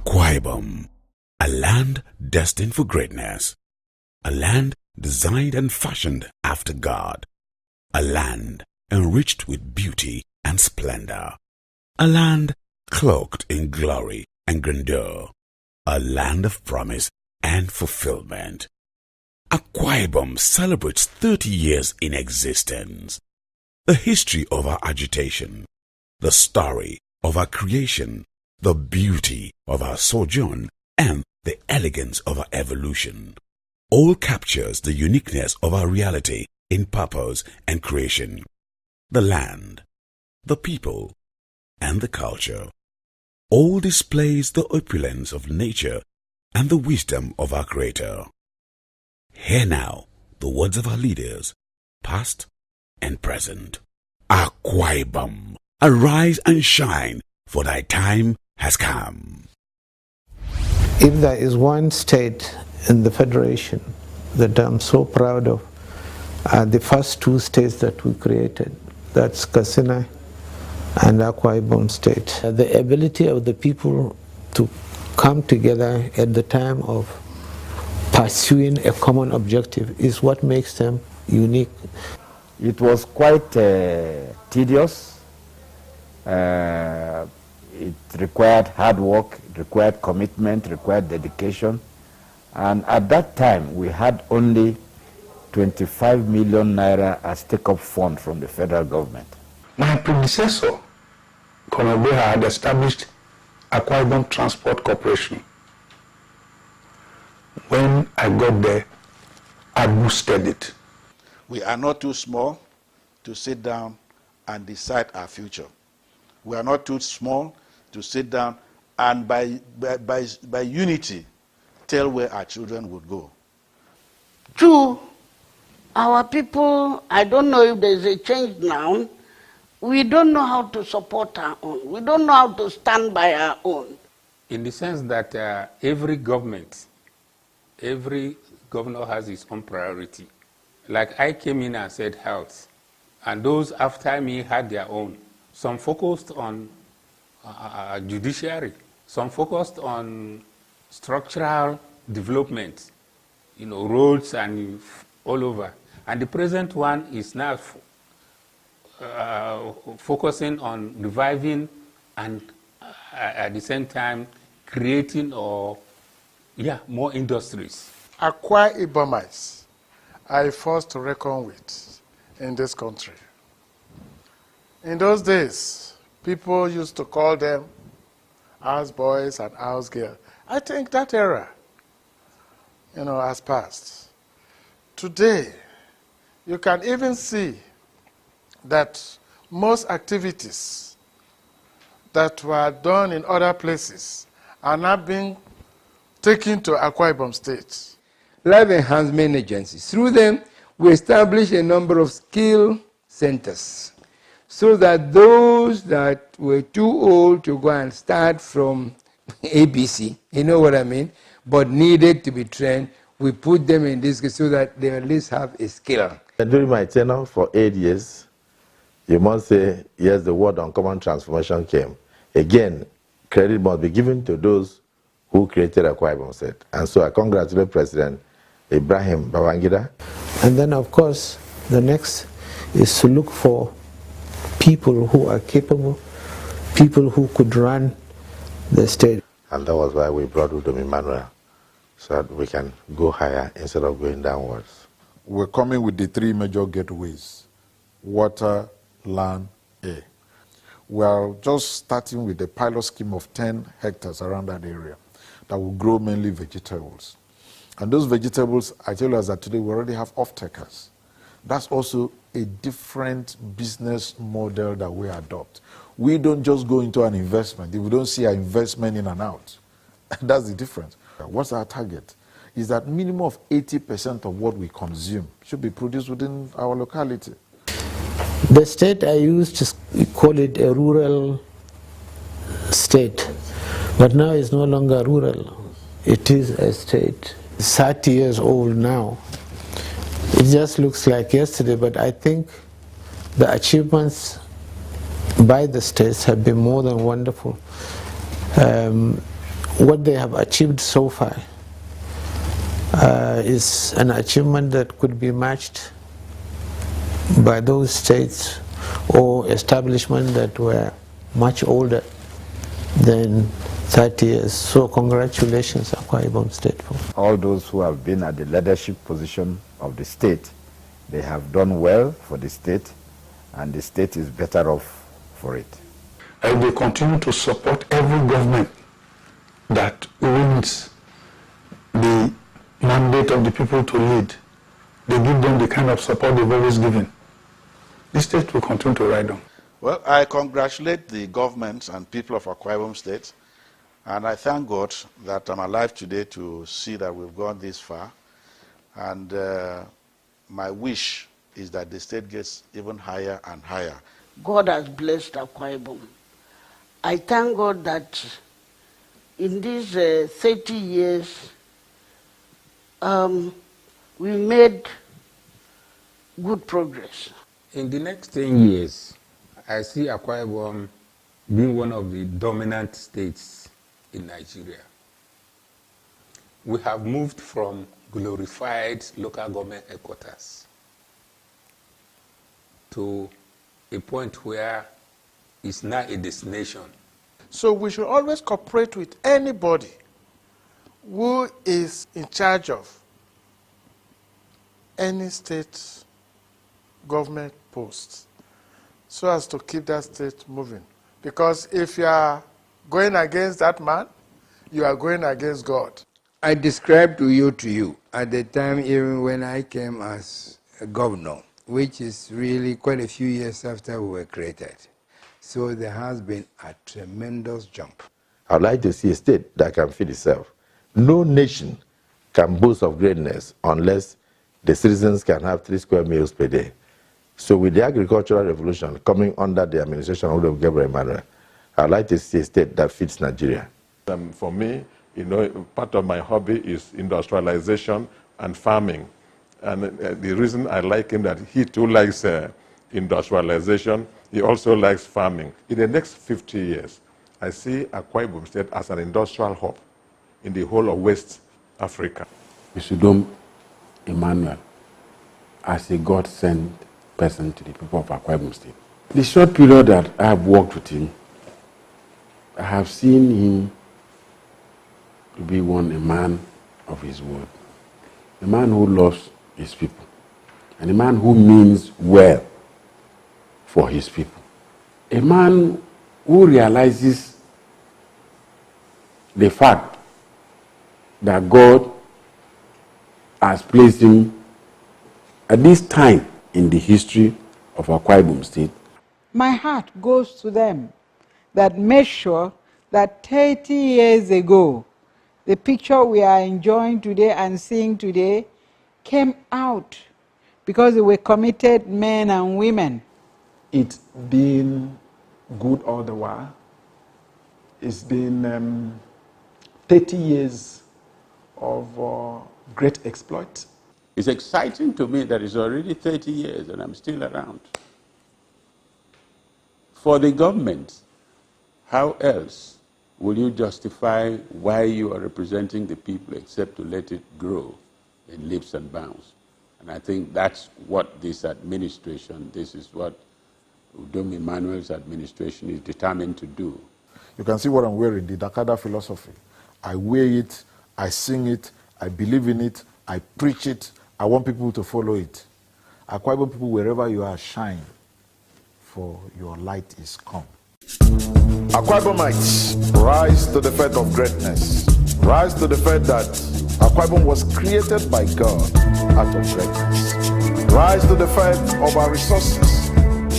Akwa Ibom, a land destined for greatness, a land designed and fashioned after God, a land enriched with beauty and splendor, a land cloaked in glory and grandeur, a land of promise and fulfillment. Akwa Ibom celebrates 30 years in existence. The history of our agitation, the story of our creation, the beauty of our sojourn, and the elegance of our evolution all captures the uniqueness of our reality in purpose and creation. The land, the people, and the culture all displays the opulence of nature and the wisdom of our Creator. Hear now the words of our leaders, past and present. Akwa Ibom, arise and shine, for thy time has come. If there is one state in the Federation that I'm so proud of, the first two states that we created, that's Katsina and Akwa Ibom State. The ability of the people to come together at the time of pursuing a common objective is what makes them unique. It was quite tedious. It required hard work, it required commitment, required dedication. And at that time, we had only 25 million naira as take-up fund from the federal government. My predecessor, Colonel Beha, had established Akwa Ibom Transport Corporation. When I got there, I boosted it. We are not too small to sit down and decide our future. We are not too small to sit down and by unity tell where our children would go. True, our people, I don't know if there's a change now, we don't know how to support our own. We don't know how to stand by our own. In the sense that every governor has his own priority. Like I came in and said health, and those after me had their own. Some focused on judiciary, some focused on structural development, roads and all over. And the present one is now focusing on reviving and at the same time creating more industries. Akwa Ibomites are a force to reckon with in this country. In those days, people used to call them house boys and house girls. I think that era, has passed. Today, you can even see that most activities that were done in other places are now being taken to Akwa Ibom State. Life enhancement agencies. Through them, we establish a number of skill centers so that those that were too old to go and start from ABC, you know what I mean, but needed to be trained, we put them in this so that they at least have a skill. During my tenure for 8 years, you must say, yes, the word uncommon transformation came. Again, credit must be given to those who created Akwa Ibom State. And so I congratulate President Ibrahim Babangida. And then, of course, the next is to look for people who are capable, people who could run the state. And that was why we brought Udom Emmanuel, so that we can go higher instead of going downwards. We're coming with the three major gateways: water, land, air. We are just starting with a pilot scheme of 10 hectares around that area that will grow mainly vegetables. And those vegetables, I tell you as that today we already have off-takers. That's also a different business model that we adopt. We don't just go into an investment if we don't see our investment in and out. That's the difference. What's our target? Is that minimum of 80% of what we consume should be produced within our locality. The state I used to call it a rural state, but now it's no longer rural. It is a state. It's 30 years old now. It just looks like yesterday, but I think the achievements by the states have been more than wonderful. what they have achieved so far is an achievement that could be matched by those states or establishments that were much older than 30 years. So congratulations, Akwa Ibom State. All those who have been at the leadership position of the state, they have done well for the state, and the state is better off for it. And they continue to support every government that wins the mandate of the people to lead. They give them the kind of support they've always given. The state will continue to ride on. Well, I congratulate the government and people of Akwa Ibom State, and I thank God that I'm alive today to see that we've gone this far. And my wish is that the state gets even higher and higher. God has blessed Akwa Ibom. I thank God that in these 30 years, we made good progress. In the next 10 years, I see Akwa Ibom being one of the dominant states in Nigeria. We have moved from glorified local government headquarters to a point where it's now a destination. So we should always cooperate with anybody who is in charge of any state government post, so as to keep that state moving. Because if you are going against that man, you are going against God. I described to you at the time, even when I came as a governor, which is really quite a few years after we were created. So there has been a tremendous jump. I'd like to see a state that can feed itself. No nation can boast of greatness unless the citizens can have 3 square meals per day. So with the agricultural revolution coming under the administration of Gabriel Emmanuel, I'd like to see a state that feeds Nigeria. For me, part of my hobby is industrialization and farming. And the reason I like him that he too likes industrialization, he also likes farming. In the next 50 years, I see Akwa Ibom State as an industrial hub in the whole of West Africa. Isudom Emmanuel as a God-sent person to the people of Akwa Ibom State. The short period that I have worked with him, I have seen him to be a man of his word, a man who loves his people, and a man who means well for his people, a man who realizes the fact that God has placed him at this time in the history of Akwa Ibom State. My heart goes to them that made sure that 30 years ago, the picture we are enjoying today and seeing today came out because they were committed men and women. It's been good all the while. It's been 30 years of great exploit. It's exciting to me that it's already 30 years and I'm still around. For the government, how else will you justify why you are representing the people except to let it grow in leaps and bounds? And I think that's what this administration, this is what Udom Emmanuel's administration is determined to do. You can see what I'm wearing, the Dakada philosophy. I wear it, I sing it, I believe in it, I preach it, I want people to follow it. Akwa Ibom people, wherever you are, shine, for your light is come. Akwa Ibomites, rise to the fact of greatness. Rise to the fact that Akwa Ibom was created by God out of greatness. Rise to the fact of our resources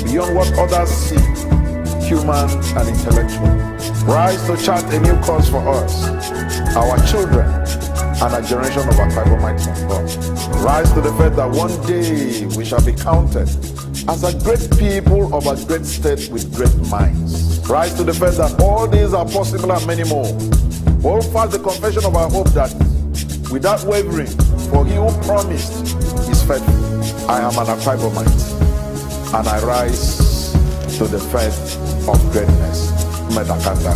beyond what others see, human and intellectual. Rise to chart a new course for us, our children, and a generation of Akwa Ibomites of God. Rise to the fact that one day we shall be counted as a great people of a great state with great minds. Rise to the fact that all these are possible and many more. Hold fast the confession of our hope that without wavering, for he who promised is faithful. I am an Akwa Ibomite, and I rise to the faith of greatness. Medakanda.